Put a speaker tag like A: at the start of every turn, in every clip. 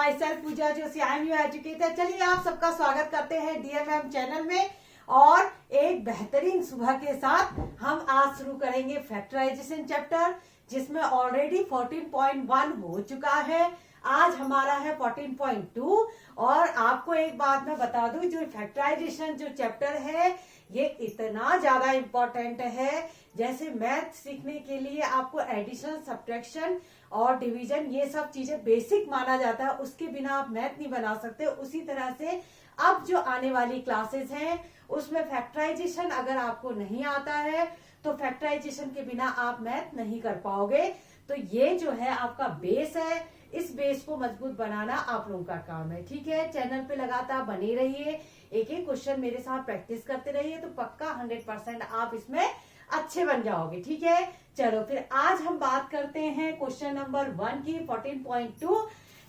A: My self Pooja Joshi, I am you educator. चलिए आप सबका स्वागत करते हैं डीएमएम चैनल में और एक बेहतरीन सुबह के साथ हम आज शुरू करेंगे फैक्टराइजेशन चैप्टर, जिसमें ऑलरेडी 14.1 हो चुका है। आज हमारा है 14.2। और आपको एक बात मैं बता दूं, जो फैक्टराइजेशन जो चैप्टर है ये इतना ज्यादा इम्पोर्टेंट है। जैसे मैथ सीखने के लिए आपको एडिशन, सब्ट्रैक्शन और डिवीजन ये सब चीजें बेसिक माना जाता है, उसके बिना आप मैथ नहीं बना सकते। उसी तरह से अब जो आने वाली क्लासेस हैं उसमें फैक्टराइजेशन अगर आपको नहीं आता है तो फैक्टराइजेशन के बिना आप मैथ नहीं कर पाओगे। तो ये जो है आपका बेस है, इस बेस को मजबूत बनाना आप लोगों का काम है। ठीक है, चैनल पे लगातार बने रहिए, एक एक क्वेश्चन मेरे साथ प्रैक्टिस करते रहिए, तो पक्का 100% आप इसमें अच्छे बन जाओगे। ठीक है, चलो फिर आज हम बात करते हैं क्वेश्चन नंबर 1 की 14.2।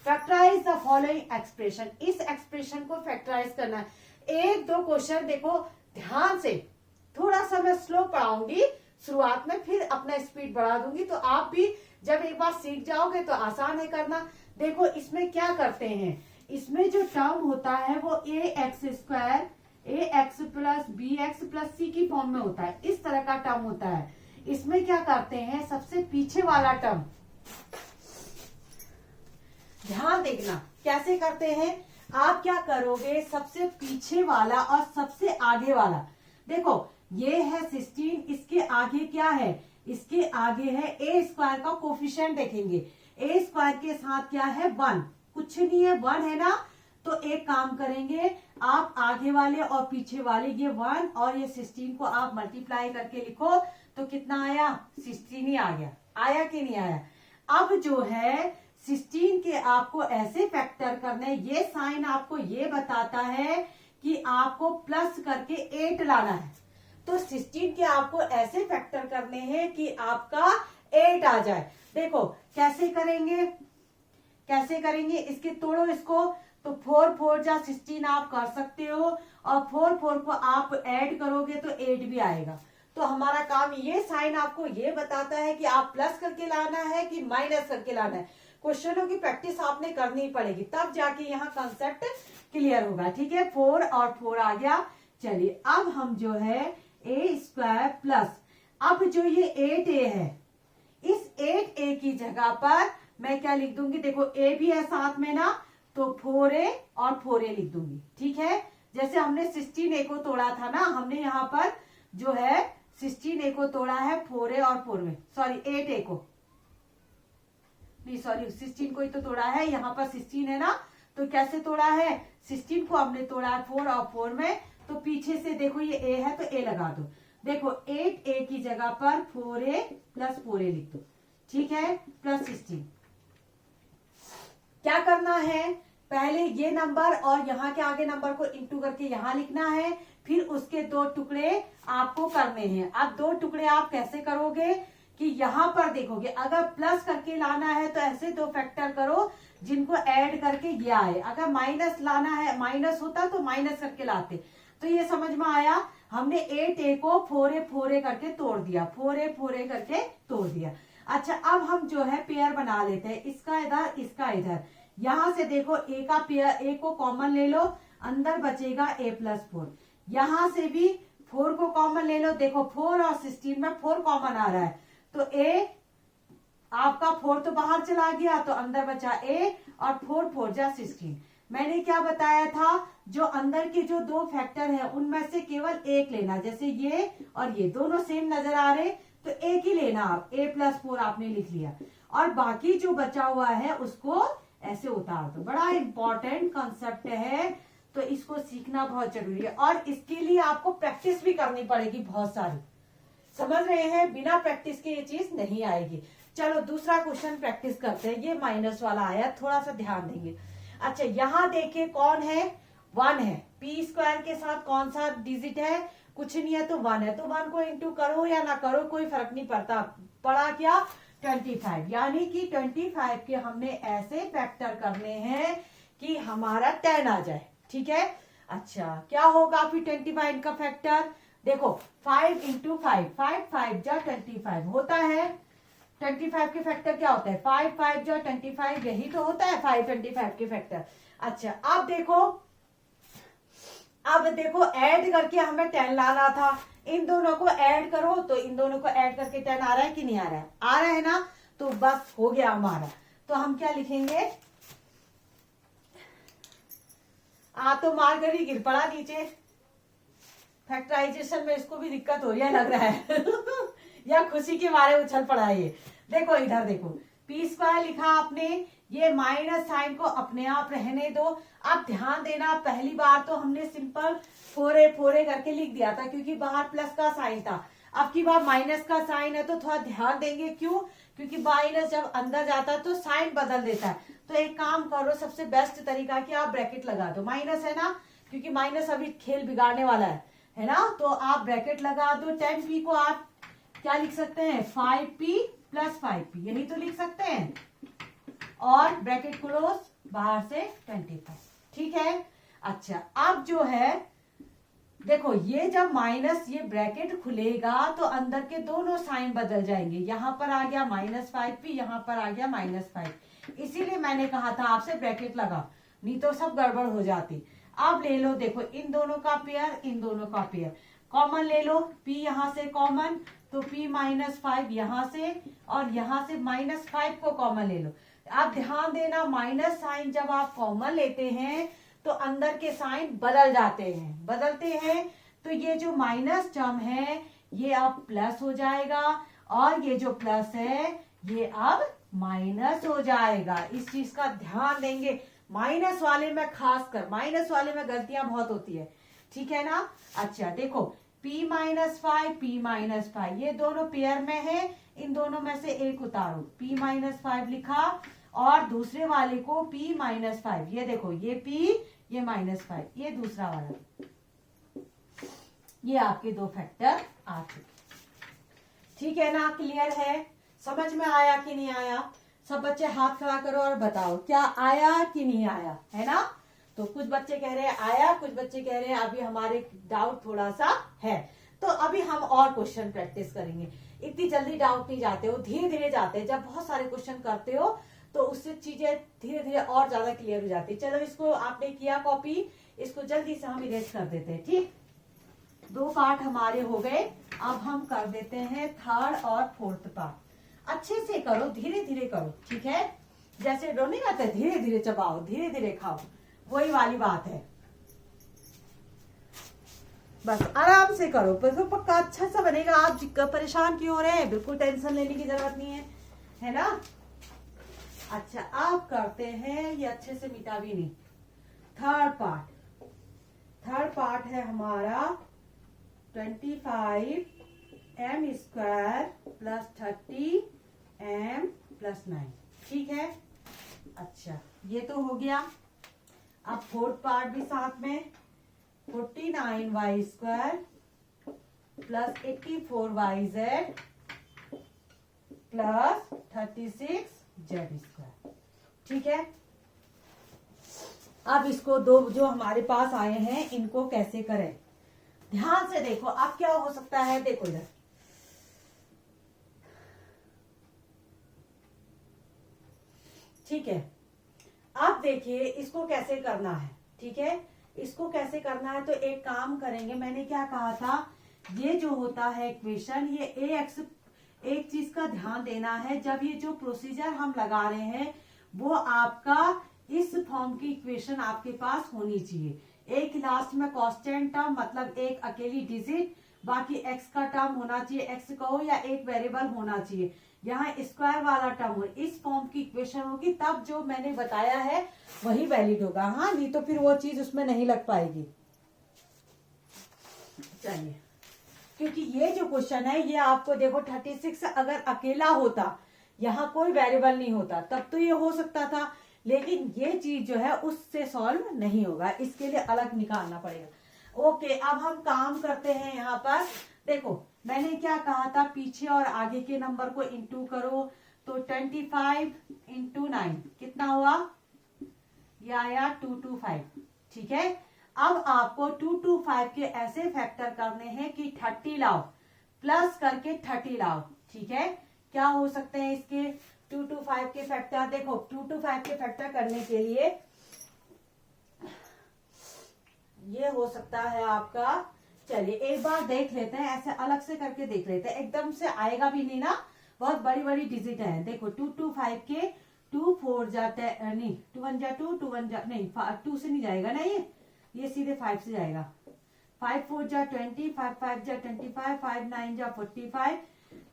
A: Factorize the following expression. इस एक्सप्रेशन को फैक्टराइज करना है। एक दो क्वेश्चन देखो ध्यान से, थोड़ा सा मैं स्लो पढ़ाऊंगी शुरुआत में, फिर अपना स्पीड बढ़ा दूंगी, तो आप भी जब एक बार सीख जाओगे तो आसान है करना। देखो इसमें क्या करते हैं, इसमें जो टर्म होता है वो ax² ax plus bx plus c की फॉर्म में होता है, इस तरह का टर्म होता है। इसमें क्या करते हैं, सबसे पीछे वाला टर्म, ध्यान देखना कैसे करते हैं। आप क्या करोगे, सबसे पीछे वाला और सबसे आगे वाला, देखो ये है 16, इसके आगे क्या है, इसके आगे है a² का कोफिशिएंट देखेंगे। a² के साथ क्या है 1, कुछ नहीं है 1 है ना। तो एक काम करेंगे, आप आगे वाले और पीछे वाले ये 1 और ये 16 को आप मल्टीप्लाई करके लिखो तो कितना आया, 16 ही आ गया। आया कि नहीं आया। अब जो है 16 के आपको ऐसे फैक्टर करने, ये साइन आपको ये बताता है कि आपको प्लस करके 8 लाना है। तो 16 के आपको ऐसे फैक्टर करने हैं कि आपका 8 आ जाए। देखो कैसे करेंगे, कैसे करेंगे, इसके तोड़ो इसको, तो 4 4 जा 16 आप कर सकते हो, और 4 4 को आप ऐड करोगे तो 8 भी आएगा। तो हमारा काम, ये साइन आपको ये बताता है कि आप प्लस करके लाना है कि माइनस करके लाना है। क्वेश्चनों की प्रैक्टिस आपने करनी पड़ेगी, तब जाके यहाँ कंसेप्ट क्लियर होगा। ठीक है, 4 और 4 आ गया। चलिए अब हम जो है a² प्लस, अब जो ये 8a है, इस 8a की जगह पर मैं क्या लिख दूंगी, देखो a भी है साथ में ना, तो 4a और 4a लिख दूंगी। ठीक है, जैसे हमने 16a को तोड़ा था ना, हमने यहाँ पर जो है 16a को तोड़ा है 4a और 4 में, सॉरी 8a को नहीं, सॉरी 16 को ही तो तोड़ा है, यहाँ पर 16 है ना, तो कैसे तोड़ा है, 16 को हमने तोड़ा है 4 और 4 में, तो पीछे से देखो ये a है तो a लगा दो। देखो 8a की जगह पर 4a प्लस 4a लिख दो। ठीक है, प्लस 16। क्या करना है, पहले ये नंबर और यहाँ के आगे नंबर को इंटू करके यहाँ लिखना है, फिर उसके 2 टुकड़े आपको करने हैं। अब 2 टुकड़े आप कैसे करोगे कि यहाँ पर देखोगे, अगर प्लस करके लाना है तो ऐसे 2 फैक्टर करो जिनको ऐड करके ये आए। अगर माइनस लाना है, माइनस होता तो माइनस करके लाते। तो ये समझ में आया, हमने 8a को 4a करके तोड़ दिया, 4a करके तोड़ दिया। अच्छा अब हम जो है पेयर बना लेते हैं, इसका इधर इसका इधर। यहां से देखो a का पेयर, a को कॉमन ले लो, अंदर बचेगा a प्लस 4। यहां से भी 4 को कॉमन ले लो, देखो 4 और 16 में 4 कॉमन आ रहा है, तो a आपका 4 तो बाहर चला गया, तो अंदर बचा a और 4 4 जा 16। मैंने क्या बताया था, जो अंदर के जो 2 फैक्टर है उनमें से केवल एक लेना, जैसे ये और ये दोनों सेम नजर आ रहे तो एक ही लेना आप, a प्लस 4 आपने लिख लिया, और बाकी जो बचा हुआ है उसको ऐसे उतार दो। बड़ा इंपॉर्टेंट कंसेप्ट है, तो इसको सीखना बहुत जरूरी है, और इसके लिए आपको प्रैक्टिस भी करनी पड़ेगी बहुत सारी। समझ रहे हैं, बिना प्रैक्टिस के ये चीज नहीं आएगी। चलो दूसरा क्वेश्चन प्रैक्टिस करते हैं। ये माइनस वाला आया, थोड़ा सा ध्यान देंगे। अच्छा यहाँ देखिए कौन है, 1 है। p² के साथ कौन सा डिजिट है, कुछ नहीं है तो 1 है, तो 1 को इंटू करो या ना करो कोई फर्क नहीं पड़ता। पड़ा क्या, 25, यानी कि 25 के हमने ऐसे फैक्टर करने हैं कि हमारा 10 आ जाए। ठीक है, अच्छा क्या होगा फिर 25 का फैक्टर, देखो 5 इंटू 5, 5 5 जा 25 होता है, 25 के फैक्टर क्या होता है 5 5 जो 25, यही तो होता है 5 25 के फैक्टर। अच्छा अब देखो ऐड करके हमें 10 लाना था, इन दोनों को ऐड करो तो इन दोनों को ऐड करके 10 आ रहा है कि नहीं आ रहा है, आ रहा है ना, तो बस हो गया हमारा। तो हम क्या लिखेंगे, तो मार्कर ही गिर पड़ा नीचे, फैक्टराइजेशन में इसको भी दिक्कत हो रही है लग रहा है या खुशी के मारे उछल पड़ा है ये। देखो इधर देखो, पी स्क्वायर लिखा आपने, ये माइनस साइन को अपने आप रहने दो। अब ध्यान देना, पहली बार तो हमने सिंपल फोरे फोरे करके लिख दिया था क्योंकि बाहर प्लस का साइन था, अब की बार माइनस का साइन है तो थोड़ा ध्यान देंगे। क्यों? क्योंकि माइनस जब अंदर जाता है तो साइन बदल देता है। तो एक काम करो, सबसे बेस्ट तरीका कि आप ब्रैकेट लगा दो, माइनस है ना, क्योंकि माइनस अभी खेल बिगाड़ने वाला है ना, तो आप ब्रैकेट लगा दो। 10p को आप क्या लिख सकते हैं 5p + 5p, यही तो लिख सकते हैं, और ब्रैकेट क्लोज, बाहर से 25, ठीक है। अच्छा अब जो है देखो, ये जब माइनस ये ब्रैकेट खुलेगा तो अंदर के दोनों साइन बदल जाएंगे, यहां पर आ गया -5p, यहां पर आ गया -5, इसीलिए मैंने कहा था आपसे ब्रैकेट लगा, नहीं तो सब गड़बड़ हो जाती। अब ले लो, देखो इन दोनों का पेयर, इन दोनों का पेयर कॉमन ले लो, p यहां से कॉमन, तो p -5 यहां से, और यहां से -5 को कॉमन ले लो। आप ध्यान देना, माइनस साइन जब आप कॉमन लेते हैं तो अंदर के साइन बदल जाते हैं, बदलते हैं, तो ये जो माइनस टर्म है ये अब प्लस हो जाएगा, और ये जो प्लस है ये अब माइनस हो जाएगा। इस चीज का ध्यान देंगे, माइनस वाले में खासकर, माइनस वाले में गलतियां बहुत होती है, ठीक है ना। अच्छा देखो, p -5 p -5 ये दोनों पेयर में है, इन दोनों में से एक उतारो, p -5 लिखा, और दूसरे वाले को p -5, ये देखो ये p ये -5, ये दूसरा वाला, ये आपके दो फैक्टर आ चुके, ठीक है ना। क्लियर है, समझ में आया कि नहीं आया? सब बच्चे हाथ खड़ा करो और बताओ क्या आया कि नहीं आया, है ना। तो कुछ बच्चे कह रहे हैं आया, कुछ बच्चे कह रहे हैं अभी हमारे डाउट थोड़ा सा है। तो अभी हम और क्वेश्चन प्रैक्टिस करेंगे, इतनी जल्दी डाउट नहीं जाते हो, धीरे धीरे जाते हैं। जब बहुत सारे क्वेश्चन करते हो तो उससे चीजें धीरे धीरे और ज्यादा क्लियर हो जाती है। चलो इसको आपने किया कॉपी, इसको जल्दी से हम इरेज कर देते हैं, ठीक। 2 पार्ट हमारे हो गए, अब हम कर देते हैं 3rd और 4th पार्ट। अच्छे से करो, धीरे धीरे करो, ठीक है। जैसे डो नहीं कहते, धीरे धीरे चबाओ, धीरे धीरे खाओ, वही वाली बात है। बस आराम से करो, पक्का अच्छा सा बनेगा। आप परेशान क्यों हो रहे हैं, बिल्कुल टेंशन लेने की जरूरत नहीं है ना। अच्छा आप करते हैं, ये अच्छे से मिटा भी नहीं। 3rd पार्ट है हमारा 25m² + 30m + 9, ठीक है। अच्छा ये तो हो गया। अब 4th पार्ट भी साथ में, 49y² + 84yz + 36z², ठीक है। अब इसको दो जो हमारे पास आए हैं इनको कैसे करें, ध्यान से देखो। अब क्या हो सकता है, देखो इधर, ठीक है। अब देखिए इसको कैसे करना है, ठीक है। इसको कैसे करना है तो एक काम करेंगे, मैंने क्या कहा था, ये जो होता है इक्वेशन, ये ax, एक चीज का ध्यान देना है, जब ये जो प्रोसीजर हम लगा रहे हैं वो आपका इस फॉर्म की इक्वेशन आपके पास होनी चाहिए। एक लास्ट में कांस्टेंट टर्म, मतलब एक अकेली डिजिट, बाकी एक्स का टर्म होना चाहिए, एक्स कहो या एक वेरिएबल होना चाहिए, यहाँ स्क्वायर वाला टर्म हो, इस फॉर्म की इक्वेशन होगी, तब जो मैंने बताया है वही वैलिड होगा। हाँ, नहीं तो फिर वो चीज उसमें नहीं लग पाएगी। चलिए, क्योंकि ये जो क्वेश्चन है ये आपको देखो 36 अगर अकेला होता, यहाँ कोई वेरिएबल नहीं होता, तब तो ये हो सकता था, लेकिन ये चीज जो है उससे सॉल्व नहीं होगा, इसके लिए अलग निकालना पड़ेगा। ओके, अब हम काम करते हैं। यहाँ पर देखो मैंने क्या कहा था, पीछे और आगे के नंबर को इंटू करो, तो 25 × 9 कितना हुआ, ये आया 225, ठीक है। अब आपको 225 के ऐसे फैक्टर करने हैं कि 30 लाओ, प्लस करके 30 लाओ, ठीक है। क्या हो सकते हैं इसके 2 to 5 के फैक्टर। देखो 2 to 5 के फैक्टर करने के लिए ये हो सकता है आपका, चलिए एक बार देख लेते हैं, ऐसे अलग से करके देख लेते हैं, एकदम से आएगा भी नहीं ना, बहुत बड़ी बड़ी डिजिट है। देखो 2 to 5 के 2 4 जाते नहीं, 2 1 जा 2, 2 1 जा नहीं, 2 से नहीं जाएगा ना, ये सीधे 5 से जाएगा। 5 4 जा 20, 5 5 जा 25, 5 9 जा 45,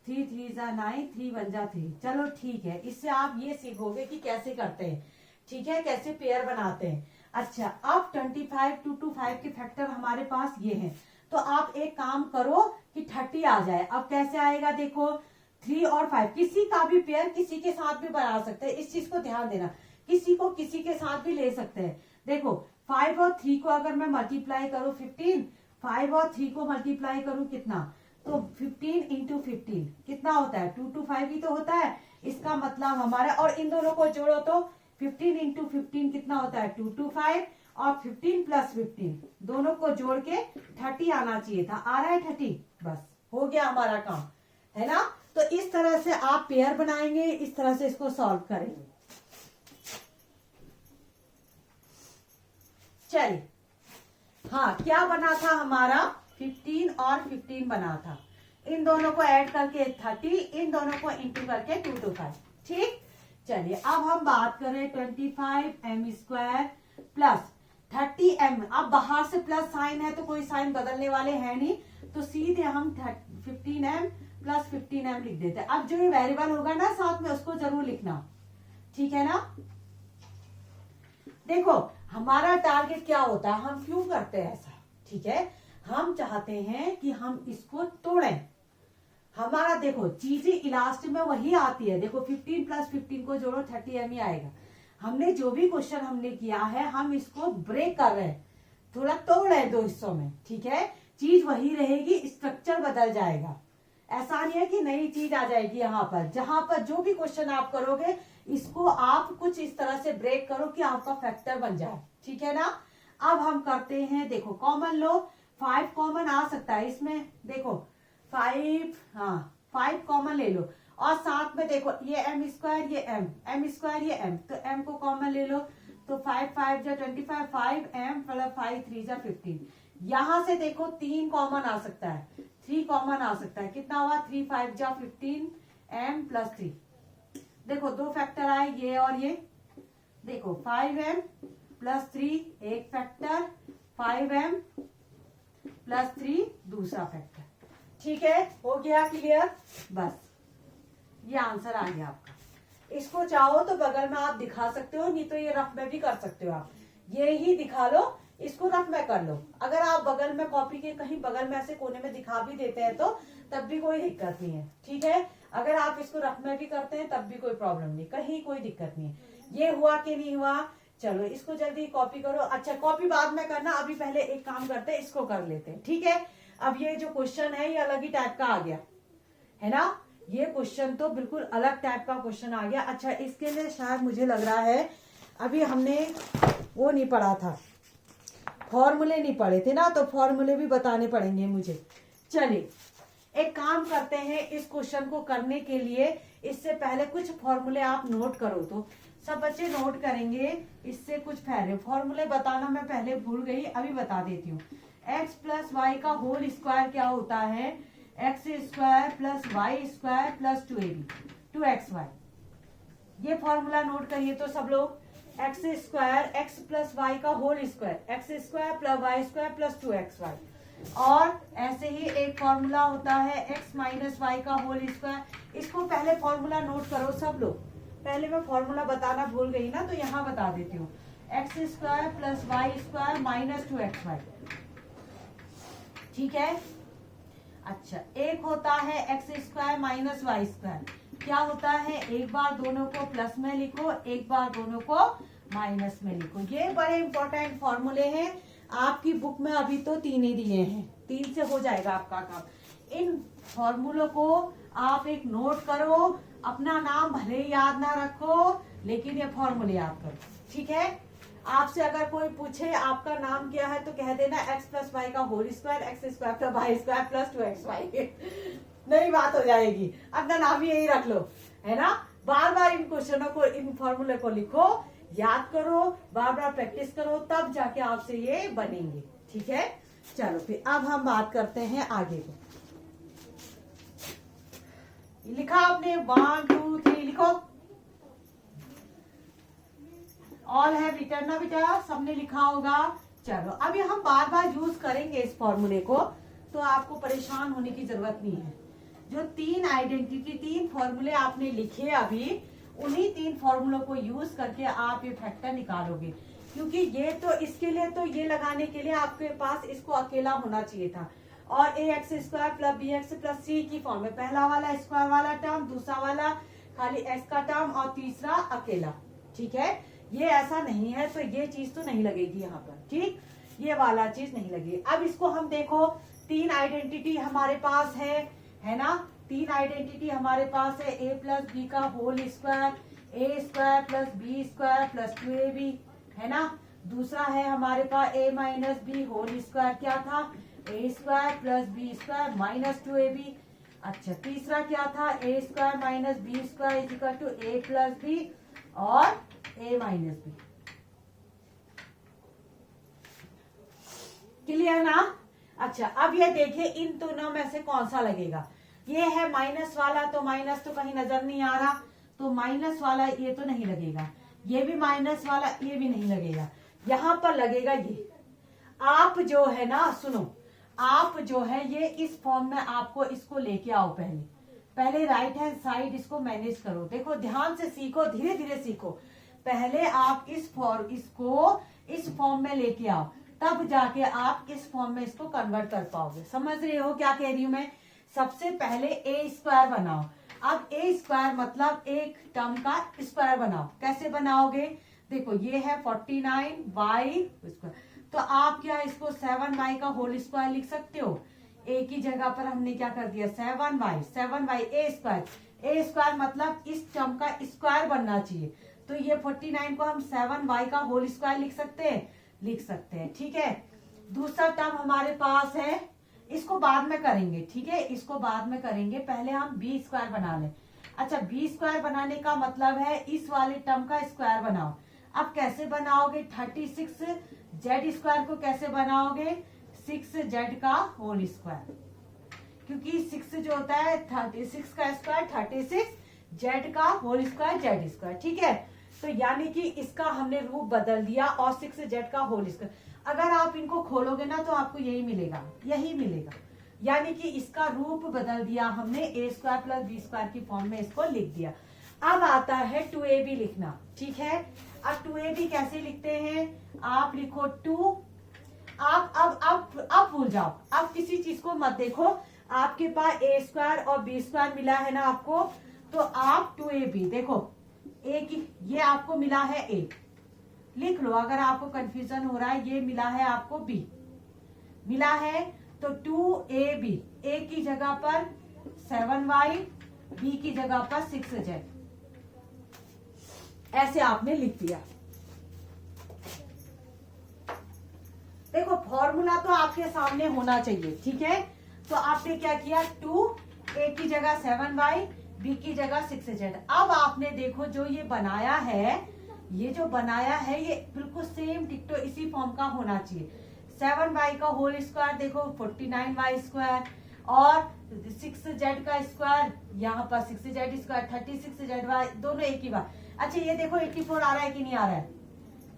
A: 3 3 जा 9, 3 1 जा 3। चलो ठीक है, इससे आप ये सीखोगे कि कैसे करते हैं, ठीक है, कैसे पेयर बनाते हैं। अच्छा, अब 25 2 to 5 के फैक्टर हमारे पास ये हैं, तो आप एक काम करो कि 30 आ जाए। अब कैसे आएगा, देखो 3 और 5 किसी का भी पेयर किसी के साथ भी बना सकते हैं, इस चीज को ध्यान देना, किसी को किसी के साथ भी ले सकते हैं। देखो 5 और 3 को अगर मैं मल्टीप्लाई करूं 15, 5 और 3 को मल्टीप्लाई करूं कितना, तो 15 इंटू 15 कितना होता है, 2 to 5 ही तो होता है। इसका मतलब हमारा, और इन दोनों को जोड़ो तो 15 इंटू 15 कितना होता है, 2 to 5, और 15 प्लस 15 दोनों को जोड़ के 30 आना चाहिए था, आ रहा है 30, बस हो गया हमारा काम, है ना। तो इस तरह से आप पेयर बनाएंगे, इस तरह से इसको सॉल्व करेंगे। चलिए, हाँ क्या बना था हमारा, 15 और 15 बना था, इन दोनों को ऐड करके 30, इन दोनों को इंटू करके 2 to 5, ठीक। चलिए अब हम बात करें 25m² प्लस 30m। अब बाहर से प्लस साइन है तो कोई साइन बदलने वाले हैं नहीं, तो सीधे हम 15m प्लस 15m लिख देते हैं। अब जो ये वेरिएबल होगा ना साथ में, उसको जरूर लिखना, ठीक है ना। देखो हमारा टारगेट क्या होता है, हम क्यों करते हैं ऐसा, ठीक है, हम चाहते हैं कि हम इसको तोड़ें। हमारा देखो चीजें इलास्ट में वही आती है, देखो 15 प्लस 15 को जोड़ो 30m ही आएगा। हमने जो भी क्वेश्चन हमने किया है, हम इसको ब्रेक कर रहे हैं, थोड़ा तोड़ रहे हैं 2 हिस्सों में, ठीक है। चीज वही रहेगी, स्ट्रक्चर बदल जाएगा, ऐसा नहीं है कि नई चीज आ जाएगी। यहाँ पर जहां पर जो भी क्वेश्चन आप करोगे, इसको आप कुछ इस तरह से ब्रेक करो कि आपका फैक्टर बन जाए, ठीक है ना। अब हम करते हैं, देखो कॉमन लो, 5 कॉमन आ सकता है इसमें, देखो 5, हाँ 5 कॉमन ले लो, और साथ में देखो ये m², ये m² ये m, तो m को कॉमन ले लो, तो 5 5 जा 25, 5m प्लस 5 3 जा 15। यहां से देखो 3 कॉमन आ सकता है, 3 कॉमन आ सकता है, कितना हुआ 3 5 जा 15 m प्लस 3। देखो 2 फैक्टर आए, ये और ये, देखो 5m प्लस 3 एक फैक्टर, 5m प्लस 3 दूसरा फैक्टर, ठीक है, हो गया क्लियर। बस ये आंसर आ गया आपका। इसको चाहो तो बगल में आप दिखा सकते हो, नहीं तो ये रफ में भी कर सकते हो आप, ये ही दिखा लो, इसको रफ में कर लो। अगर आप बगल में कॉपी के कहीं बगल में ऐसे कोने में दिखा भी देते हैं तो तब भी कोई दिक्कत नहीं है, ठीक है। अगर आप इसको रफ में भी करते हैं तब भी कोई प्रॉब्लम नहीं, कहीं कोई दिक्कत नहीं है। ये हुआ कि नहीं हुआ, चलो इसको जल्दी कॉपी करो। अच्छा कॉपी बाद में करना, अभी पहले एक काम करते हैं, इसको कर लेते हैं, ठीक है। अब ये जो क्वेश्चन है ये अलग ही टाइप का आ गया है ना, ये क्वेश्चन तो बिल्कुल अलग टाइप का क्वेश्चन आ गया। अच्छा इसके लिए शायद मुझे लग रहा है अभी हमने वो नहीं पढ़ा था, फॉर्मूले नहीं पढ़े थे ना, तो फॉर्मूले भी बताने पड़ेंगे मुझे। चलिए एक काम करते हैं, इस क्वेश्चन को करने के लिए इससे पहले कुछ फॉर्मूले आप नोट करो, तो सब बच्चे नोट करेंगे। इससे कुछ फॉर्मूले बताना मैं पहले भूल गई, अभी बता देती हूँ। x प्लस वाई का होल स्क्वायर क्या होता है, x² plus y² plus 2ab 2xy। ये फॉर्मूला नोट करिए तो सब लोग, x² x प्लस वाई का whole square, x² plus y² plus 2xy। और ऐसे ही एक फॉर्मूला होता है x माइनस वाई का होल स्क्वायर। इसको पहले फॉर्मूला नोट करो सब लोग, पहले मैं फॉर्मूला बताना भूल गई ना, तो यहाँ बता देती हूँ, x² plus y² minus 2xy, ठीक है। अच्छा एक होता है x² माइनस y², क्या होता है, एक बार दोनों को प्लस में लिखो, एक बार दोनों को माइनस में लिखो। ये बड़े इंपॉर्टेंट फॉर्मूले हैं, आपकी बुक में अभी तो 3 ही दिए हैं, 3 से हो जाएगा आपका काम। इन फॉर्मूलों को आप एक नोट करो, अपना नाम भले याद ना रखो लेकिन ये फॉर्मूले याद करो, ठीक है। आपसे अगर कोई पूछे आपका नाम क्या है तो कह देना x प्लस वाई का whole square, x² plus y² plus 2xy नई बात हो जाएगी, अपना नाम ही यही रख लो, है ना। बार बार इन क्वेश्चनों को, इन फॉर्मूले को लिखो, याद करो, बार बार प्रैक्टिस करो, तब जाके आपसे ये बनेंगे। ठीक है, चलो फिर अब हम बात करते हैं आगे को। लिखा आपने 1 2 3 लिखो, ऑल हैव रिटर्न ना बेटा, सबने लिखा होगा। चलो अभी हम बार बार यूज करेंगे इस फॉर्मूले को, तो आपको परेशान होने की जरूरत नहीं है। जो 3 आइडेंटिटी, 3 फॉर्मूले आपने लिखे अभी, उन्हीं 3 फॉर्मूलों को यूज करके आप ये फैक्टर निकालोगे। क्योंकि ये तो इसके लिए, तो ये लगाने के लिए आपके पास इसको अकेला होना चाहिए था, और a x square plus b x plus c की फॉर्म में, पहला वाला स्क्वायर वाला टर्म, दूसरा वाला खाली एक्स का टर्म, और तीसरा अकेला। ठीक है, ये ऐसा नहीं है, तो ये चीज तो नहीं लगेगी यहाँ पर। ठीक, ये वाला चीज नहीं लगेगी। अब इसको हम देखो, 3 आइडेंटिटी हमारे पास है ना। 3 आइडेंटिटी हमारे पास है, ए प्लस बी का whole square, a square plus B square plus 2ab, है ना। दूसरा है हमारे पास a minus B whole square, क्या था, a square plus B square minus 2ab। अच्छा, तीसरा क्या था, a square minus b square is equal to a plus b और ए माइनस बी। क्लियर ना। अच्छा, अब ये देखिए इन दोनों में से कौन सा लगेगा। ये है माइनस वाला, तो माइनस तो कहीं नजर नहीं आ रहा, तो माइनस वाला ये तो नहीं लगेगा। ये भी माइनस वाला, ये भी नहीं लगेगा। यहां पर लगेगा ये। आप जो है ना, सुनो, आप जो है ये इस फॉर्म में आपको इसको लेके आओ। पहले राइट हैंड साइड इसको मैनेज करो। देखो ध्यान से सीखो, धीरे धीरे सीखो। पहले आप इसको इस फॉर्म में लेके आओ, तब जाके आप इस फॉर्म में इसको कन्वर्ट कर पाओगे। समझ रहे हो क्या कह रही हूं मैं। सबसे पहले ए स्क्वायर बनाओ। अब ए स्क्वायर मतलब एक टर्म का स्क्वायर बनाओ। कैसे बनाओगे, देखो ये है 49y स्क्वायर, तो आप क्या इसको 7y का होल स्क्वायर लिख सकते हो। ए की जगह पर हमने क्या कर दिया 7y ए स्क्वायर मतलब इस टर्म का स्क्वायर बनना चाहिए। तो ये 49 को हम 7y का होल स्क्वायर लिख सकते हैं। ठीक है, दूसरा टर्म हमारे पास है, इसको बाद में करेंगे। ठीक है, इसको बाद में करेंगे, पहले हम बी स्क्वायर बना लें। अच्छा, बी स्क्वायर बनाने का मतलब है इस वाले टर्म का स्क्वायर बनाओ। अब कैसे बनाओगे, 36z स्क्वायर को कैसे बनाओगे, 6z का होल स्क्वायर, क्योंकि 6 जो होता है 36 का स्क्वायर 36, z का होल स्क्वायर z स्क्वायर। ठीक है, तो यानी कि इसका हमने रूप बदल दिया, और 6z का होल स्क्वायर। अगर आप इनको खोलोगे ना तो आपको यही मिलेगा, यानी कि इसका रूप बदल दिया हमने, ए स्क्वायर प्लस बी स्क्वायर की फॉर्म में इसको लिख दिया। अब आता है 2ab लिखना। ठीक है, अब 2ab कैसे लिखते हैं, आप लिखो 2, आप अब भूल जाओ, अब किसी चीज को मत देखो। आपके पास ए स्क्वायर और बी स्क्वायर मिला है ना आपको, तो आप 2ab देखो, ए की ये आपको मिला है ए, लिख लो। अगर आपको कंफ्यूजन हो रहा है, ये मिला है आपको बी मिला है, तो 2ab, ए की जगह पर 7y, बी की जगह पर 6z, ऐसे आपने लिख दिया। देखो फॉर्मूला तो आपके सामने होना चाहिए। ठीक है, तो आपने क्या किया, 2, ए की जगह 7y, बी की जगह 6z। अब आपने देखो जो ये बनाया है, ये बिल्कुल सेम डिक्टो इसी फॉर्म का होना चाहिए। 7y का होल स्क्वायर देखो 49y स्क्वायर, और 6z का स्क्वायर यहाँ पर 6z स्क्वायर 36z दोनों एक ही बात। अच्छा, ये देखो 84 आ रहा है कि नहीं आ रहा है।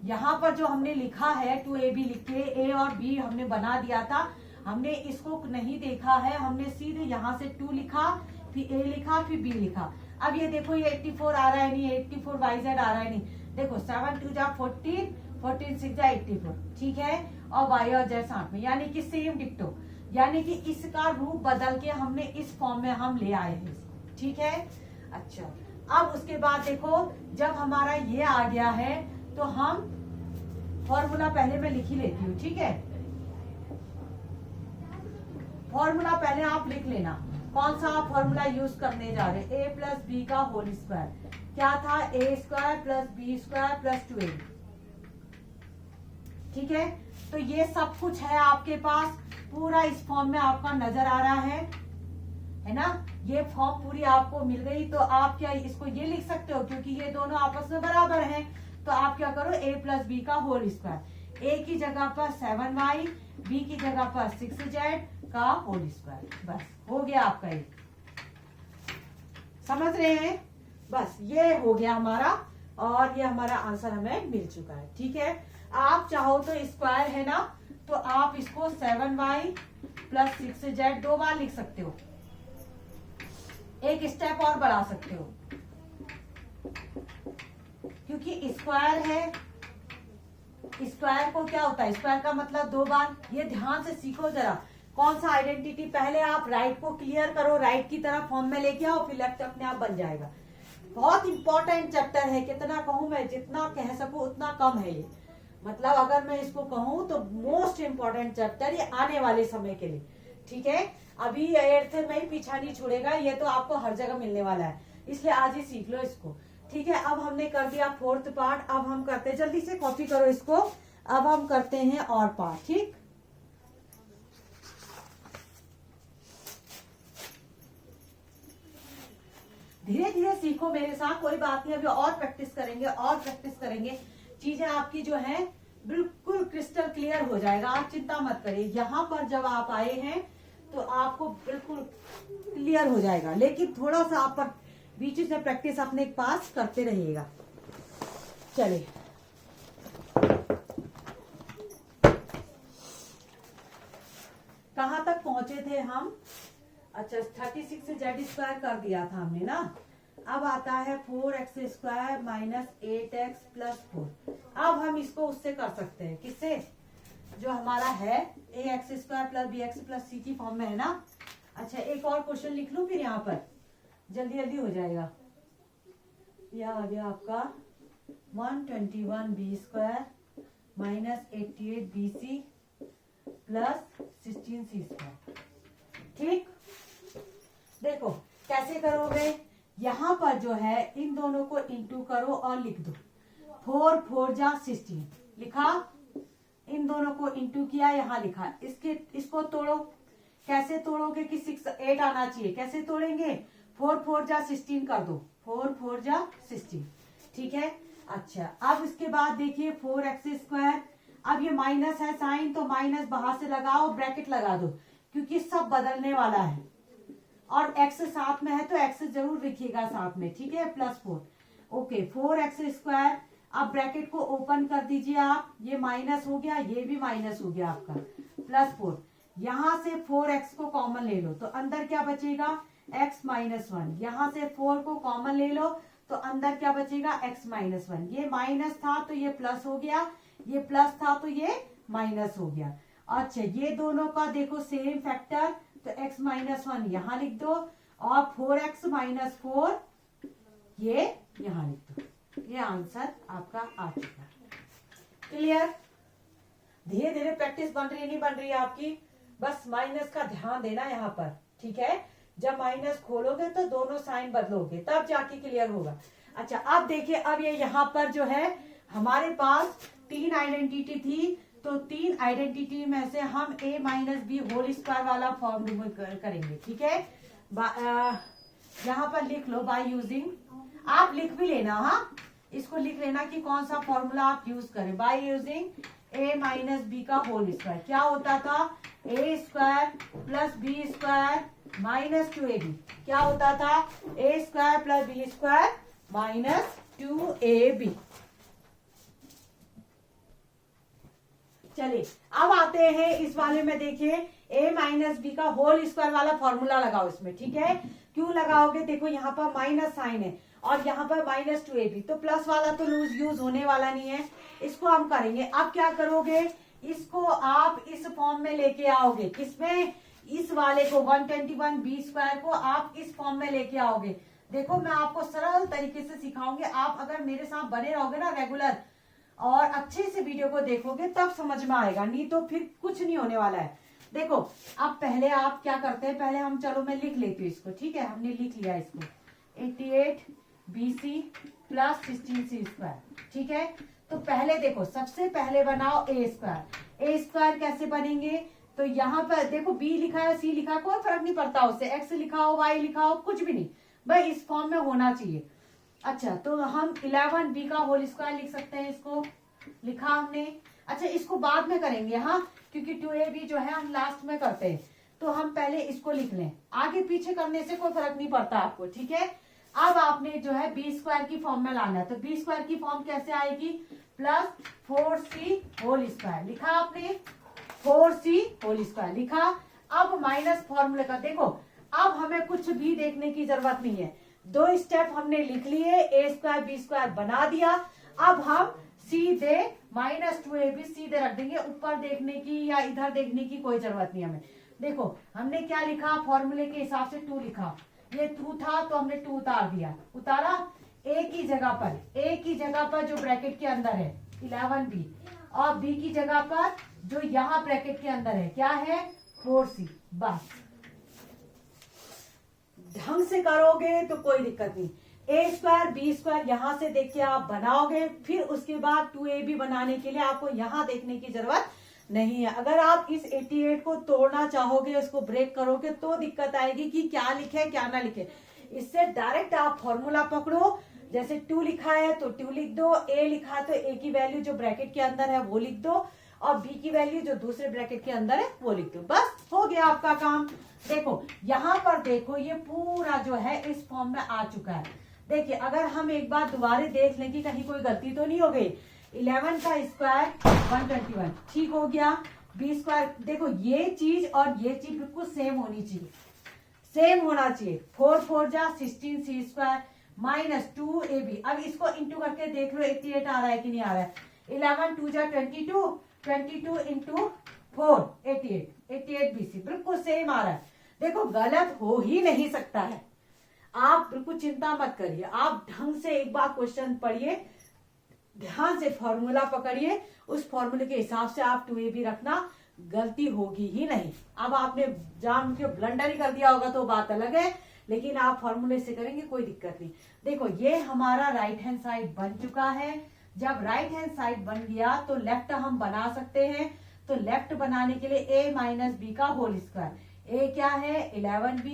A: यहाँ पर जो हमने लिखा है 2ab लिख के ए और बी हमने बना दिया था, हमने इसको नहीं देखा है, हमने सीधे यहाँ से 2 लिखा, फिर ए लिखा, फिर बी लिखा। अब ये देखो ये 84 आ रहा है नहीं, 84yz आ रहा है नहीं। देखो 7 2 जा 14, 14 6 जा 84। ठीक है, और y और z साथ में, यानी कि सेम डिक्टो, यानी कि इसका रूप बदल के हमने इस फॉर्म में हम ले आए हैं। ठीक है, अच्छा अब उसके बाद देखो जब हमारा ये आ गया है, तो हम फॉर्मूला पहले मैं लिख ही लेती हूँ। ठीक है, फॉर्मूला पहले आप लिख लेना, कौन सा फॉर्मूला यूज करने जा रहे हैं, ए प्लस बी का होल स्क्वायर, क्या था a square plus B square plus 2ab। ठीक है, तो ये सब कुछ है आपके पास, पूरा इस फॉर्म में आपका नजर आ रहा है है ना। ये फॉर्म पूरी आपको मिल गई तो आप क्या इसको ये लिख सकते हो, क्योंकि ये दोनों आपस में बराबर हैं, तो आप क्या करो a प्लस बी का होल स्क्वायर, a की जगह पर 7y, b की जगह पर 6z का होल स्क्वायर, बस हो गया आपका ये। समझ रहे हैं, बस ये हो गया हमारा, और ये हमारा आंसर हमें मिल चुका है। ठीक है, आप चाहो तो स्क्वायर है ना, तो आप इसको 7y प्लस 6z 2 बार लिख सकते हो, एक स्टेप और बढ़ा सकते हो, क्योंकि स्क्वायर है। स्क्वायर को क्या होता है, स्क्वायर का मतलब 2 बार। ये ध्यान से सीखो जरा, कौन सा आइडेंटिटी, पहले आप राइट को क्लियर करो, राइट की तरफ फॉर्म में लेके आओ, फिर लेफ्ट अपने आप बन जाएगा। बहुत इंपॉर्टेंट चैप्टर है, कितना कहूं मैं, जितना कह सकूं उतना कम है ये। मतलब अगर मैं इसको कहूं तो मोस्ट इम्पोर्टेंट चैप्टर ये आने वाले समय के लिए। ठीक है, अभी 8th में ही पीछा नहीं छोड़ेगा, ये तो आपको हर जगह मिलने वाला है, इसलिए आज ही सीख लो इसको। ठीक है, अब हमने कर दिया 4th पार्ट, अब हम करते हैं, जल्दी से कॉपी करो इसको, अब हम करते हैं और पार्ट। ठीक, धीरे धीरे सीखो मेरे साथ, कोई बात नहीं, अभी और प्रैक्टिस करेंगे और प्रैक्टिस करेंगे, चीजें आपकी जो है बिल्कुल क्रिस्टल क्लियर हो जाएगा, आप चिंता मत करिए। यहाँ पर जब आप आए हैं तो आपको बिल्कुल क्लियर हो जाएगा, लेकिन थोड़ा सा आप पर बीच में प्रैक्टिस अपने पास करते रहिएगा। चलिए, कहाँ तक पहुंचे थे हम? अच्छा, 36 से जेड स्क्वायर कर दिया था हमने ना। अब आता है 4x square minus 8x plus 4। अब हम इसको उससे कर सकते हैं, किससे, जो हमारा है ax square plus bx plus c की फॉर्म में है ना। अच्छा, एक और क्वेश्चन लिख लूं फिर यहाँ पर, जल्दी जल्दी हो जाएगा। यह आ गया आपका 121b square minus 88bc plus 16c square. ठीक, देखो कैसे करोगे, यहाँ पर जो है इन दोनों को इंटू करो और लिख दो, 4 4 जा 16 लिखा, इन दोनों को इंटू किया, यहाँ लिखा। इसको तोड़ो, कैसे तोड़ोगे कि 6 8 आना चाहिए, कैसे तोड़ेंगे, 4 4 जा 16 कर दो, 4 4 जा 16। ठीक है, अच्छा अब इसके बाद देखिए 4x स्क्वायर, अब ये माइनस है साइन, तो माइनस बाहर से लगाओ, ब्रैकेट लगा दो, क्योंकि सब बदलने वाला है, और x साथ में है तो x जरूर लिखिएगा साथ में। ठीक है, प्लस 4, ओके 4x स्क्वायर, अब ब्रैकेट को ओपन कर दीजिए आप, ये माइनस हो गया, ये भी माइनस हो गया आपका, प्लस 4, यहाँ से 4x को कॉमन ले लो तो अंदर क्या बचेगा, x माइनस 1, यहाँ से 4 को कॉमन ले लो तो अंदर क्या बचेगा, x माइनस 1, ये माइनस था तो ये प्लस हो गया, ये प्लस था तो ये माइनस हो गया। अच्छा, ये दोनों का देखो सेम फैक्टर, तो x माइनस 1 यहाँ लिख दो, और 4x माइनस 4 ये यहाँ लिख दो, ये आंसर आपका आ चुका है। क्लियर, धीरे धीरे प्रैक्टिस बन रही है, नहीं बन रही है आपकी, बस माइनस का ध्यान देना यहाँ पर। ठीक है, जब माइनस खोलोगे तो दोनों साइन बदलोगे, तब जाके क्लियर होगा। अच्छा, अब देखिए, अब ये यहाँ पर जो है हमारे पास 3 आइडेंटिटी थी, तो 3 आइडेंटिटी में से हम a minus B whole square वाला फॉर्म करेंगे। ठीक है, यहाँ पर लिख लो बाय यूजिंग, आप लिख भी लेना, हाँ इसको लिख लेना कि कौन सा फॉर्मूला आप यूज करें, by using a minus B का होल स्क्वायर। क्या होता था, a square plus B square minus 2ab, क्या होता था, a square plus B square minus 2ab। चलिए, अब आते हैं इस वाले में, देखिए a माइनस बी का होल स्क्वायर वाला फॉर्मूला लगाओ इसमें। ठीक है, क्यों लगाओगे, देखो यहाँ पर माइनस साइन है और यहाँ पर माइनस 2ab, तो प्लस वाला तो यूज होने वाला नहीं है, इसको हम करेंगे। अब क्या करोगे, इसको आप इस फॉर्म में लेके आओगे, किसमें, इस वाले को 121b स्क्वायर को आप इस फॉर्म में लेके आओगे। देखो मैं आपको सरल तरीके से सिखाऊंगी, आप अगर मेरे साथ बने रहोगे ना रेगुलर और अच्छे से वीडियो को देखोगे तब समझ में आएगा, नहीं तो फिर कुछ नहीं होने वाला है। देखो अब पहले आप क्या करते हैं, पहले हम, चलो मैं लिख लेती हूँ इसको। ठीक है, हमने लिख लिया इसको, 88bc प्लस 16c स्क्वायर। ठीक है, तो पहले देखो, सबसे पहले बनाओ a स्क्वायर। a स्क्वायर कैसे बनेंगे, तो यहाँ पर देखो बी लिखा है, सी लिखा है, कोई फर्क नहीं पड़ता उससे, एक्स लिखा हो, वाई लिखा हो, कुछ भी नहीं, भाई इस फॉर्म में होना चाहिए। अच्छा, तो हम 11b का होल स्क्वायर लिख सकते हैं, इसको लिखा हमने। अच्छा, इसको बाद में करेंगे, हाँ, क्योंकि 2ab जो है हम लास्ट में करते हैं, तो हम पहले इसको लिख लें, आगे पीछे करने से कोई फर्क नहीं पड़ता आपको, ठीक है। अब आपने जो है बी स्क्वायर की फॉर्म में लाना है, तो बी स्क्वायर की फॉर्म कैसे आएगी, प्लस 4c होल स्क्वायर, लिखा आपने, 4c होल स्क्वायर लिखा। अब माइनस फॉर्मूले का देखो, अब हमें कुछ भी देखने की जरूरत नहीं है, 2 स्टेप हमने लिख लिए, ए स्क्वायर बी स्क्वायर बना दिया। अब हम सीधे -2ab सीधे रख देंगे, ऊपर देखने की या इधर देखने की कोई जरूरत नहीं हमें। देखो हमने क्या लिखा, फॉर्मूले के हिसाब से 2 लिखा, ये 2 था तो हमने 2 उतार दिया, उतारा, ए की जगह पर जो ब्रैकेट के अंदर है 11b, और बी की जगह पर जो यहाँ ब्रैकेट के अंदर है क्या है 4c। बस ढंग से करोगे तो कोई दिक्कत नहीं, ए स्क्वायर बी स्क्वायर यहां से देख के आप बनाओगे, फिर उसके बाद 2ab बनाने के लिए आपको यहां देखने की जरूरत नहीं है। अगर आप इस 88 को तोड़ना चाहोगे, उसको ब्रेक करोगे, तो दिक्कत आएगी कि क्या लिखे क्या ना लिखे। इससे डायरेक्ट आप फॉर्मूला पकड़ो, जैसे 2 लिखा है तो 2 लिख दो, ए लिखा है तो ए की वैल्यू जो ब्रैकेट के अंदर है वो लिख दो, और बी की वैल्यू जो दूसरे ब्रैकेट के अंदर है वो लिख दो, बस हो गया आपका काम। देखो यहाँ पर देखो, ये पूरा जो है इस फॉर्म में आ चुका है। देखिए अगर हम एक बार दोबारा देख लें कि कहीं कोई गलती तो नहीं हो गई, 11 का स्क्वायर 121, ठीक हो गया। बी स्क्वायर देखो, ये चीज और ये चीज बिल्कुल सेम होनी चाहिए, सेम होना चाहिए। 4 4 जा 16 सी स्क्वायर -2ab। अब इसको इंटू करके देख लो 88 आ रहा है कि नहीं आ रहा है। 11 2 जा 22, 22 इंटू 4 88, 88 bc बिल्कुल सेम आ रहा है। देखो गलत हो ही नहीं सकता है, आप बिल्कुल चिंता मत करिए, आप ढंग से एक बार क्वेश्चन पढ़िए, ध्यान से फॉर्मूला पकड़िए, उस फॉर्मूले के हिसाब से आप 2ab रखना, गलती होगी ही नहीं। अब आपने जान के ब्लंडर ही कर दिया होगा तो बात अलग है, लेकिन आप फॉर्मूले से करेंगे कोई दिक्कत नहीं। देखो ये हमारा राइट हैंड साइड बन चुका है। जब राइट हैंड साइड बन गया तो लेफ्ट हम बना सकते हैं। तो लेफ्ट बनाने के लिए a माइनस बी का होल स्क्वायर, a क्या है 11b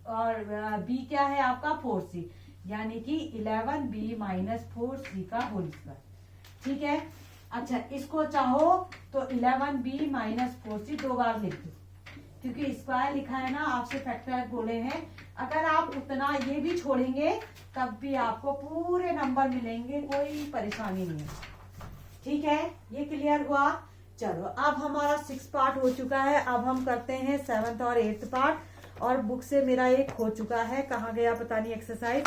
A: और b क्या है आपका 4c, यानी कि 11b माइनस 4c का होल स्क्वायर, ठीक है। अच्छा, इसको चाहो तो 11b माइनस 4c 2 बार लिख दो, क्योंकि स्क्वायर लिखा है ना, आपसे फैक्टर बोले हैं। अगर आप उतना ये भी छोड़ेंगे तब भी आपको पूरे नंबर मिलेंगे, कोई परेशानी नहीं है, ठीक है। ये क्लियर हुआ। चलो अब हमारा 6 पार्ट हो चुका है, अब हम करते हैं 7th और 8th पार्ट। और बुक से मेरा एक हो चुका है, कहाँ गया पता नहीं एक्सरसाइज।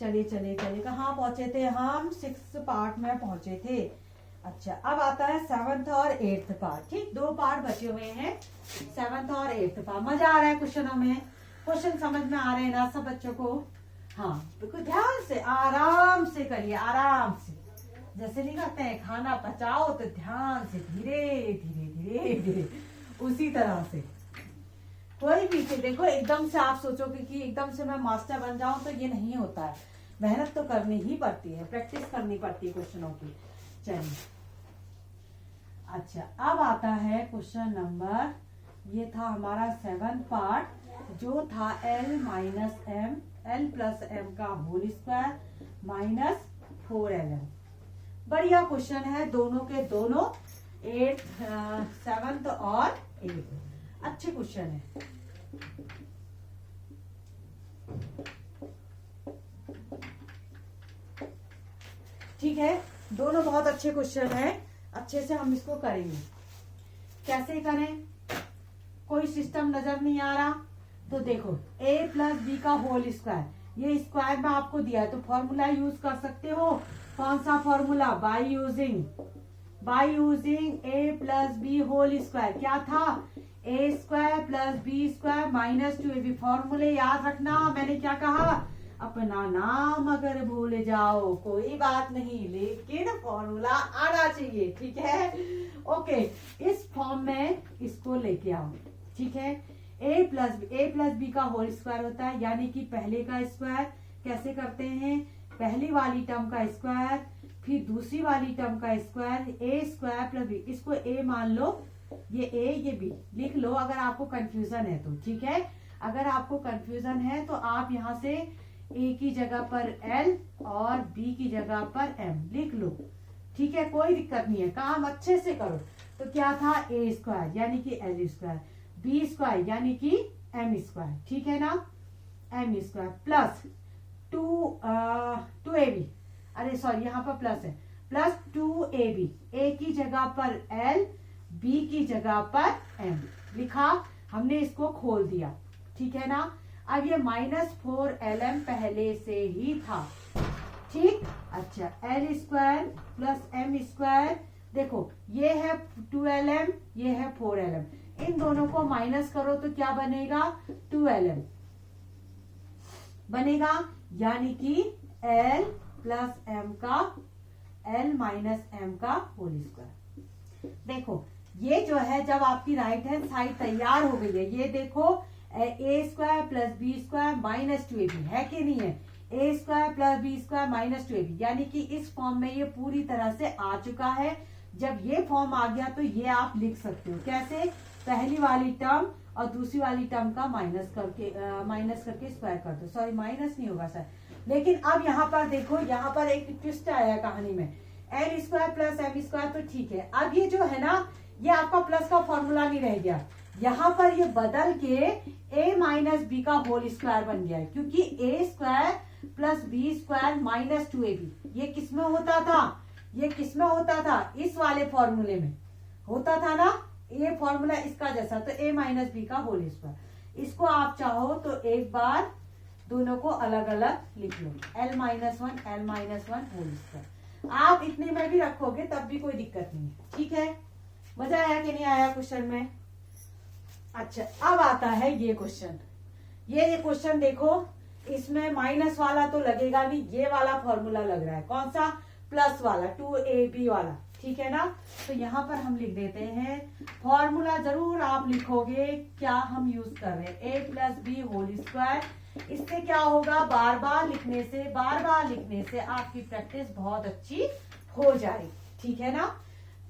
A: चलिए चलिए चलिए, कहाँ पहुंचे थे हम, 6th पार्ट में पहुंचे थे। अच्छा, अब आता है 7th और 8th पार्ट, ठीक, 2 पार्ट बचे हुए हैं, 7th और 8th पार्ट। मजा आ रहा है क्वेश्चनों में, क्वेश्चन समझ में आ रहे हैं ना सब बच्चों को। हाँ बिल्कुल ध्यान से आराम से करिए, आराम से, जैसे नहीं कहते हैं खाना पचाओ तो ध्यान से, धीरे धीरे धीरे धीरे, उसी तरह से। कोई भी चीज देखो एकदम से आप सोचोगे कि एकदम से मैं मास्टर बन जाऊं, तो ये नहीं होता है, मेहनत तो करनी ही पड़ती है, प्रैक्टिस करनी पड़ती है क्वेश्चनों की। चलिए अच्छा, अब आता है क्वेश्चन नंबर, ये था हमारा 7th पार्ट, जो था L प्लस m का होल स्क्वायर माइनस 4ln। बढ़िया क्वेश्चन है, दोनों के दोनों 8th 7th और 8th अच्छे क्वेश्चन है। ठीक है, दोनों बहुत अच्छे क्वेश्चन है, अच्छे से हम इसको करेंगे। कैसे करें, कोई सिस्टम नजर नहीं आ रहा तो देखो a प्लस बी का होल स्क्वायर, ये स्क्वायर में आपको दिया है तो फॉर्मूला यूज कर सकते हो। कौन सा formula, by using a plus B whole square, क्या था a square plus B square minus 2ab। फॉर्मूले याद रखना, मैंने क्या कहा, अपना नाम अगर भूल जाओ कोई बात नहीं, लेकिन फॉर्मूला आना चाहिए, ठीक है। ओके, इस फॉर्म में इसको लेके आओ, ठीक है। a प्लस बी का होल स्क्वायर होता है, यानी कि पहले का स्क्वायर कैसे करते हैं, पहली वाली टर्म का स्क्वायर फिर दूसरी वाली टर्म का square, a square plus B, इसको ए मान लो, ये ए ये बी लिख लो अगर आपको कंफ्यूजन है तो, ठीक है। अगर आपको कंफ्यूजन है तो आप यहाँ से ए की जगह पर एल और बी की जगह पर एम लिख लो, ठीक है, कोई दिक्कत नहीं है, काम अच्छे से करो। तो क्या था, ए स्क्वायर यानी कि एल स्क्वायर, बी स्क्वायर यानी कि एम स्क्वायर, ठीक है ना, एम स्क्वायर प्लस 2ab, अरे सॉरी यहाँ पर प्लस है, प्लस 2ab, ए की जगह पर एल, बी की जगह पर एम लिखा, हमने इसको खोल दिया, ठीक है ना। अब ये -4lm पहले से ही था, ठीक। अच्छा, L square plus M square, देखो ये है 2lm, ये है 4lm, इन दोनों को माइनस करो तो क्या बनेगा, 2lm बनेगा, यानी कि l प्लस एम का, l माइनस एम का होल स्क्वायर। देखो ये जो है, जब आपकी राइट हैंड साइड तैयार हो गई है, ये देखो a square plus B square minus 2ab है कि नहीं है, a square plus B square minus 2ab, यानी कि इस फॉर्म में ये पूरी तरह से आ चुका है। जब ये फॉर्म आ गया तो ये आप लिख सकते हो कैसे, पहली वाली टर्म और दूसरी वाली टर्म का माइनस करके स्क्वायर कर दो, सॉरी माइनस नहीं होगा सर, लेकिन अब यहाँ पर देखो, यहाँ पर एक ट्विस्ट आया कहानी में, L square plus M square तो ठीक है, अब ये जो है ना, ये आपका प्लस का फॉर्मूला नहीं रह गया, यहाँ पर ये बदल के a माइनस बी का होल स्क्वायर बन गया है, क्योंकि a square plus B square minus 2ab ये किसमें होता था, ये किसमें होता था, इस वाले फॉर्मूले में होता था ना, ये फॉर्मूला इसका जैसा, तो a माइनस बी का होल स्क्वायर। इसको आप चाहो तो एक बार दोनों को अलग अलग लिख लो, l minus one whole square, आप इतने में भी रखोगे तब भी कोई दिक्कत नहीं है, ठीक है। मजा आया कि नहीं आया क्वेश्चन में। अच्छा, अब आता है ये क्वेश्चन, ये क्वेश्चन देखो, इसमें माइनस वाला तो लगेगा नहीं, ये वाला फॉर्मूला लग रहा है, कौन सा, प्लस वाला 2ab वाला, ठीक है ना। तो यहाँ पर हम लिख देते हैं, फॉर्मूला जरूर आप लिखोगे, क्या हम यूज कर रहे हैं, a plus B whole square. इससे क्या होगा, बार बार लिखने से आपकी प्रैक्टिस बहुत अच्छी हो जाएगी, ठीक है ना।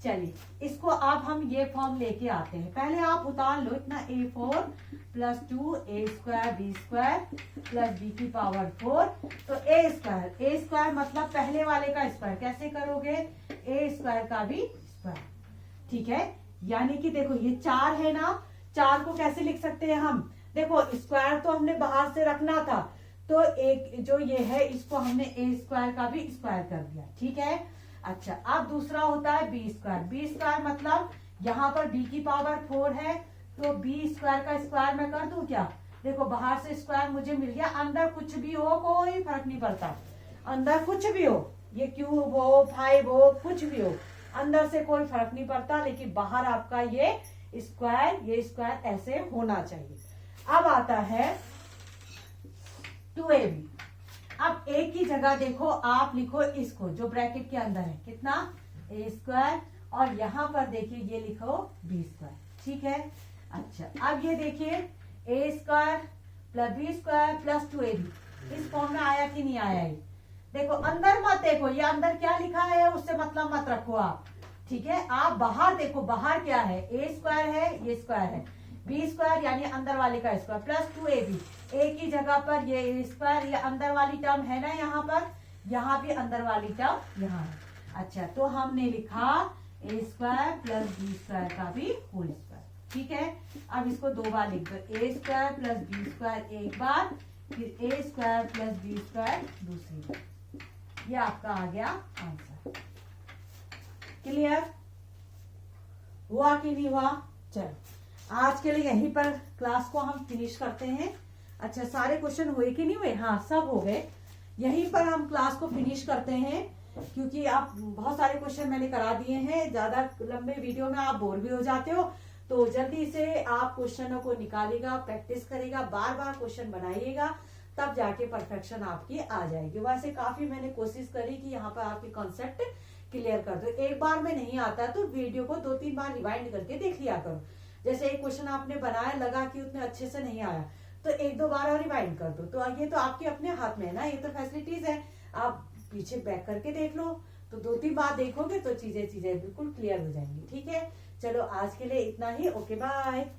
A: चलिए इसको अब हम ये फॉर्म लेके आते हैं, पहले आप उतार लो इतना, a4 plus 2a square B square plus B की पावर 4, तो a स्क्वायर मतलब पहले वाले का स्क्वायर, कैसे करोगे, a स्क्वायर का भी स्क्वायर, ठीक है। यानी कि देखो ये 4 है ना, 4 को कैसे लिख सकते हैं हम, देखो स्क्वायर तो हमने बाहर से रखना था, तो एक जो ये है इसको हमने a स्क्वायर का भी स्क्वायर कर दिया, ठीक है। अच्छा, अब दूसरा होता है बी स्क्वायर मतलब यहाँ पर b की पावर 4 है, तो b स्क्वायर का स्क्वायर मैं कर दूं क्या, देखो बाहर से स्क्वायर मुझे मिल गया, अंदर कुछ भी हो कोई फर्क नहीं पड़ता, अंदर कुछ भी हो, ये क्यूब हो 5 हो कुछ भी हो, अंदर से कोई फर्क नहीं पड़ता, लेकिन बाहर आपका ये स्क्वायर ऐसे होना चाहिए। अब आता है 2ab, अब a की जगह देखो आप लिखो इसको जो ब्रैकेट के अंदर है, कितना, a स्क्वायर, और यहाँ पर देखिए ये लिखो b स्क्वायर, ठीक है। अच्छा, अब ये देखिए a square plus b square plus 2ab, इस फॉर्म में आया कि नहीं आया है, देखो अंदर मत देखो, ये अंदर क्या लिखा है उससे मतलब मत रखो आप, ठीक है। आप बाहर देखो, बाहर क्या है, a स्क्वायर है, ये स्क्वायर है, b स्क्वायर यानी अंदर वाले का स्क्वायर प्लस 2ab, a की जगह पर ये a स्क्वायर, ये अंदर वाली टर्म है ना, यहाँ भी अंदर वाली टर्म यहाँ है। अच्छा, तो हमने लिखा a square plus b square का भी होल स्क्वायर, ठीक है। अब इसको 2 बार लिख दो, a square plus b square एक बार, फिर a square plus b square दूसरी बार, ये आपका आ गया आंसर। क्लियर हुआ कि नहीं हुआ। चलो आज के लिए यहीं पर क्लास को हम फिनिश करते हैं। अच्छा, सारे क्वेश्चन हुए कि नहीं हुए, हाँ सब हो गए, यहीं पर हम क्लास को फिनिश करते हैं, क्योंकि आप बहुत सारे क्वेश्चन मैंने करा दिए हैं, ज्यादा लंबे वीडियो में आप बोर भी हो जाते हो, तो जल्दी से आप क्वेश्चनों को निकालिएगा, प्रैक्टिस करेगा, बार बार क्वेश्चन बनाइएगा, तब जाके परफेक्शन आपकी आ जाएगी। वैसे काफी मैंने कोशिश करी कि यहाँ पर आपके कॉन्सेप्ट क्लियर कर दो, एक बार में नहीं आता तो वीडियो को 2-3 बार रिवाइंड करके देख लिया करो। जैसे एक क्वेश्चन आपने बनाया, लगा कि उतने अच्छे से नहीं आया, तो 1-2 बार और रिवाइंड कर दो, तो ये तो आपके अपने हाथ में है ना, ये तो फैसिलिटीज है, आप पीछे बैक करके देख लो, तो 2-3 बार देखोगे तो चीजें बिल्कुल क्लियर हो जाएंगी। ठीक है, चलो आज के लिए इतना ही। Okay bye.